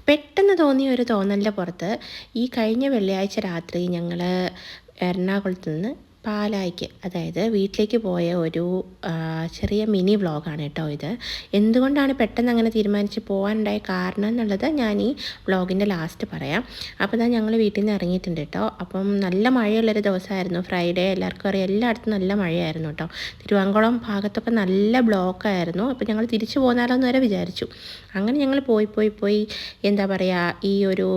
പെട്ടെന്ന് തോന്നിയ ഒരു തോന്നലിൻ്റെ പുറത്ത് ഈ കഴിഞ്ഞ വെള്ളിയാഴ്ച രാത്രി ഞങ്ങൾ എറണാകുളത്ത് നിന്ന് പാലായ്ക്ക്, അതായത് വീട്ടിലേക്ക് പോയ ഒരു ചെറിയ മിനി വ്ളോഗാണ് കേട്ടോ ഇത്. എന്തുകൊണ്ടാണ് പെട്ടെന്ന് അങ്ങനെ തീരുമാനിച്ച് പോകാനുണ്ടായ കാരണം എന്നുള്ളത് ഞാൻ ഈ വ്ളോഗിൻ്റെ ലാസ്റ്റ് പറയാം. അപ്പോൾ ഇതാ ഞങ്ങൾ വീട്ടിൽ നിന്ന് ഇറങ്ങിയിട്ടുണ്ട് കേട്ടോ. അപ്പം നല്ല മഴയുള്ളൊരു ദിവസമായിരുന്നു, ഫ്രൈഡേ. എല്ലാവർക്കും അറിയാം, എല്ലായിടത്തും നല്ല മഴയായിരുന്നു കേട്ടോ. തിരുവാങ്കുളം ഭാഗത്തൊക്കെ നല്ല ബ്ലോക്കായിരുന്നു. അപ്പോൾ ഞങ്ങൾ തിരിച്ചു പോന്നാലോ എന്ന് വരെ വിചാരിച്ചു. അങ്ങനെ ഞങ്ങൾ പോയി എന്താ പറയുക, ഈ ഒരു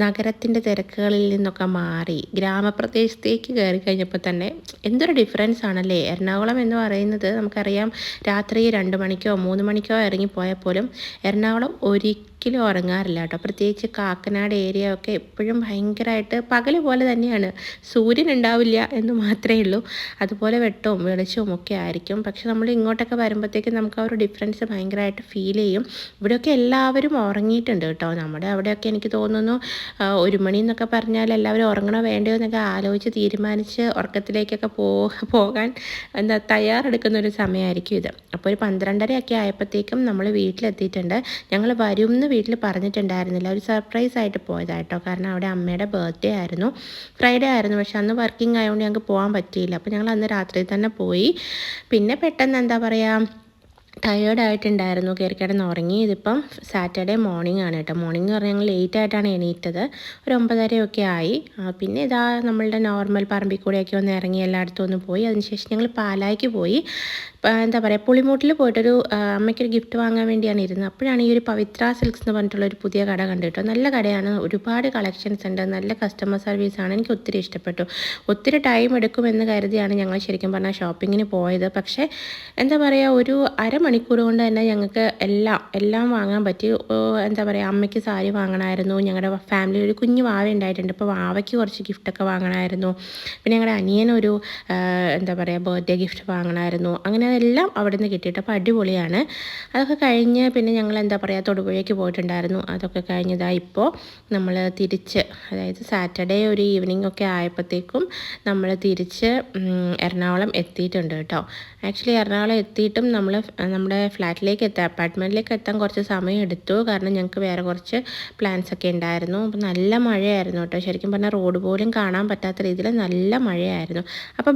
നഗരത്തിൻ്റെ തിരക്കുകളിൽ നിന്നൊക്കെ മാറി ഗ്രാമപ്രദേശത്തേക്ക് കയറി കഴിഞ്ഞപ്പോൾ തന്നെ എന്തൊരു ഡിഫറൻസ് ആണല്ലേ. എറണാകുളം എന്ന് പറയുന്നത് നമുക്കറിയാം, രാത്രി 2 മണിക്കോ 3 മണിക്കോ ഇറങ്ങിപ്പോയാൽ പോലും എറണാകുളം ഒരിക്കലും ഉറങ്ങാറില്ല കേട്ടോ. പ്രത്യേകിച്ച് കാക്കനാട് ഏരിയ ഒക്കെ എപ്പോഴും ഭയങ്കരമായിട്ട് പകൽ പോലെ തന്നെയാണ്. സൂര്യൻ ഉണ്ടാവില്ല എന്ന് മാത്രമേ ഉള്ളൂ, അതുപോലെ വെട്ടവും വെളിച്ചവും ഒക്കെ ആയിരിക്കും. പക്ഷെ നമ്മൾ ഇങ്ങോട്ടൊക്കെ വരുമ്പോഴത്തേക്കും നമുക്ക് ആ ഒരു ഡിഫറൻസ് ഭയങ്കരമായിട്ട് ഫീൽ ചെയ്യും. ഇവിടെയൊക്കെ എല്ലാവരും ഉറങ്ങിയിട്ടുണ്ട് കേട്ടോ. നമ്മുടെ അവിടെയൊക്കെ എനിക്ക് തോന്നുന്നു 1 മണി എന്നൊക്കെ പറഞ്ഞാൽ എല്ലാവരും ഉറങ്ങണോ വേണ്ടയോ എന്നൊക്കെ ആലോചിച്ച് തീരുമാനിച്ച് ഉറക്കത്തിലേക്കൊക്കെ പോകാൻ തയ്യാറെടുക്കുന്ന ഒരു സമയമായിരിക്കും ഇത്. അപ്പോൾ ഒരു 12:30 ഒക്കെ ആയപ്പോഴത്തേക്കും നമ്മൾ വീട്ടിലെത്തിയിട്ടുണ്ട്. ഞങ്ങൾ വരും എന്ന് വീട്ടിൽ പറഞ്ഞിട്ടുണ്ടായിരുന്നില്ല, ഒരു സർപ്രൈസ് ആയിട്ട് പോയതായിട്ടോ. കാരണം അവിടെ അമ്മയുടെ ബർത്ത്ഡേ ആയിരുന്നു, ഫ്രൈഡേ ആയിരുന്നു. പക്ഷെ അന്ന് വർക്കിംഗ് ആയതുകൊണ്ട് ഞങ്ങൾക്ക് പോകാൻ പറ്റിയില്ല. അപ്പോൾ ഞങ്ങൾ അന്ന് രാത്രി തന്നെ പോയി. പിന്നെ പെട്ടെന്ന് എന്താ പറയുക, ടയേർഡായിട്ടുണ്ടായിരുന്നു, കയറി കിടന്ന് ഉറങ്ങി. ഇതിപ്പം സാറ്റർഡേ മോർണിംഗ് ആണ് കേട്ടോ. മോർണിംഗ് എന്ന് പറഞ്ഞാൽ ഞങ്ങൾ ലേറ്റായിട്ടാണ് എണീറ്റത്, ഒരു 9:30 ആയി. പിന്നെ ഇതാ നമ്മളുടെ നോർമൽ പറമ്പിൽ കൂടെയൊക്കെ ഒന്ന് ഇറങ്ങി എല്ലായിടത്തും ഒന്ന് പോയി. അതിനുശേഷം ഞങ്ങൾ പാലായ്ക്ക് പോയി. എന്താ പറയുക, പുളിമൂട്ടിൽ പോയിട്ടൊരു അമ്മയ്ക്കൊരു ഗിഫ്റ്റ് വാങ്ങാൻ വേണ്ടിയാണ് ഇരുന്നത്. അപ്പോഴാണ് ഈ ഒരു പവിത്ര സിൽക്സ് എന്ന് പറഞ്ഞിട്ടുള്ളൊരു പുതിയ കട കണ്ടു കേട്ടോ. നല്ല കടയാണ്, ഒരുപാട് കളക്ഷൻസ് ഉണ്ട്, നല്ല കസ്റ്റമർ സർവീസാണ്. എനിക്ക് ഒത്തിരി ഇഷ്ടപ്പെട്ടു. ഒത്തിരി ടൈം എടുക്കുമെന്ന് കരുതിയാണ് ഞങ്ങൾ ശരിക്കും പറഞ്ഞാൽ ഷോപ്പിങ്ങിന് പോയത്. പക്ഷേ എന്താ പറയുക, ഒരു അരമണിക്കൂർ കൊണ്ട് തന്നെ ഞങ്ങൾക്ക് എല്ലാം വാങ്ങാൻ പറ്റി. എന്താ പറയുക, അമ്മയ്ക്ക് സാരി വാങ്ങണമായിരുന്നു, ഞങ്ങളുടെ ഫാമിലി ഒരു കുഞ്ഞു വാവ ഉണ്ടായിട്ടുണ്ട്, അപ്പോൾ വാവയ്ക്ക് കുറച്ച് ഗിഫ്റ്റൊക്കെ വാങ്ങണമായിരുന്നു. പിന്നെ ഞങ്ങളുടെ അനിയനൊരു എന്താ പറയുക ബർത്ത്ഡേ ഗിഫ്റ്റ് വാങ്ങണമായിരുന്നു. അങ്ങനെ അതെല്ലാം അവിടെ നിന്ന് കിട്ടിയിട്ട് അപ്പോൾ അടിപൊളിയാണ്. അതൊക്കെ കഴിഞ്ഞ് പിന്നെ ഞങ്ങൾ എന്താ പറയുക തൊടുപുഴയ്ക്ക് പോയിട്ടുണ്ടായിരുന്നു. അതൊക്കെ കഴിഞ്ഞതായി ഇപ്പോൾ നമ്മൾ തിരിച്ച്, അതായത് സാറ്റർഡേ ഒരു ഈവനിങ് ഒക്കെ ആയപ്പോഴത്തേക്കും നമ്മൾ തിരിച്ച് എറണാകുളം എത്തിയിട്ടുണ്ട് കേട്ടോ. ആക്ച്വലി എറണാകുളം എത്തിയിട്ടും നമ്മൾ നമ്മുടെ ഫ്ലാറ്റിലേക്ക് അപ്പാർട്ട്മെൻറ്റിലേക്ക് എത്താൻ കുറച്ച് സമയം എടുത്തു. കാരണം ഞങ്ങൾക്ക് വേറെ കുറച്ച് പ്ലാൻസ് ഒക്കെ ഉണ്ടായിരുന്നു. അപ്പോൾ നല്ല മഴയായിരുന്നു കേട്ടോ. ശരിക്കും പറഞ്ഞാൽ റോഡ് പോലും കാണാൻ പറ്റാത്ത രീതിയിൽ നല്ല മഴയായിരുന്നു. അപ്പോൾ